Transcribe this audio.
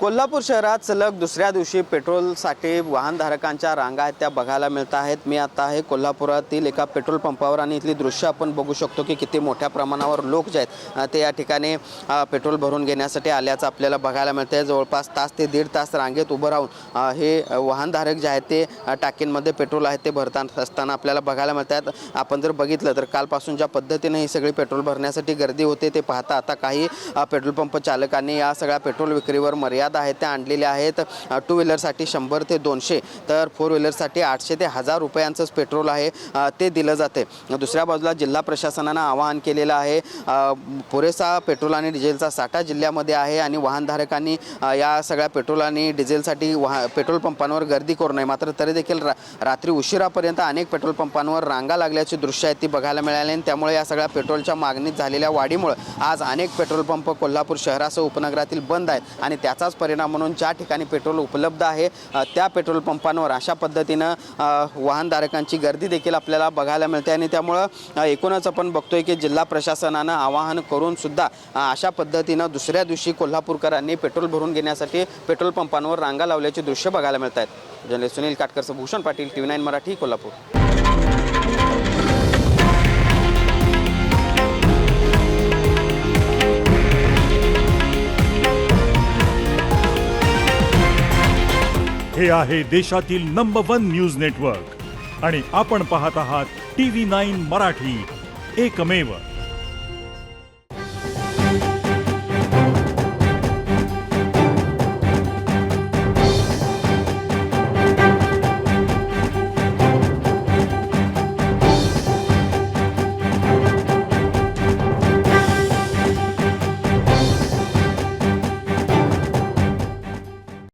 कोल्हापूर शहरात सलग दुसऱ्या दिवशी पेट्रोलसाठी वाहनधारकांच्या रांगा आहेत त्या बघायला मिळत आहेत। मी आता आहे कोल्हापुरातील एका पेट्रोल पंपावर आणि इथली दृश्य आपण बघू शकतो की किती मोठ्या प्रमाणावर लोक जे आहेत ते या ठिकाणी पेट्रोल भरून घेण्यासाठी आल्याचं आपल्याला बघायला मिळतंय। जवळपास तास ते दीड तास रांगेत उभं राहून हे वाहनधारक जे आहेत ते टाकींमध्ये पेट्रोल आहे ते भरताना असताना आपल्याला बघायला मिळतात। आपण जर बघितलं तर कालपासून ज्या पद्धतीने ही सगळी पेट्रोल भरण्यासाठी गर्दी होते ते पाहता आता काही पेट्रोल पंप चालकांनी या सगळ्या पेट्रोल विक्रीवर मर्यादा आहेत त्या आणलेल्या आहेत। टू व्हीलरसाठी 100 ते 200 तर फोर व्हीलरसाठी 800 ते 1000 रुपयांचंच पेट्रोल आहे ते दिलं जाते। दुसऱ्या बाजूला जिल्हा प्रशासनानं आवाहन केलेलं आहे पुरेसा पेट्रोल आणि डिझेलचा साठा जिल्ह्यामध्ये आहे आणि वाहनधारकांनी या सगळ्या पेट्रोल आणि डिझेलसाठी पेट्रोल पंपांवर गर्दी करू नये। मात्र तरी देखील रात्री उशिरापर्यंत अनेक पेट्रोल पंपांवर रांगा लागल्याची दृश्य आहेत ती बघायला मिळाली आणि त्यामुळे या सगळ्या पेट्रोलच्या मागणीत झालेल्या वाढीमुळे आज अनेक पेट्रोल पंप कोल्हापूर शहरासह उपनगरातील बंद आहेत आणि त्याचाच परिणाम म्हणून ज्या ठिकाणी पेट्रोल उपलब्ध आहे त्या पेट्रोल पंपांवर अशा पद्धतीनं वाहनधारकांची गर्दी देखील आपल्याला बघायला मिळते आणि त्यामुळं एकूणच आपण बघतोय की जिल्हा प्रशासनानं आवाहन करून सुद्धा अशा पद्धतीनं दुसऱ्या दिवशी कोल्हापूरकरांनी पेट्रोल भरून घेण्यासाठी पेट्रोल पंपांवर रांगा लावल्याची दृश्य बघायला मिळत आहेत। जर्नलिस्ट सुनील काटकरचं भूषण पाटील TV9 मराठी कोल्हापूर। हे आहे देशातील नंबर 1 न्यूज नेटवर्क आणि आपण पाहत आहात TV9 मराठी, एकमेव।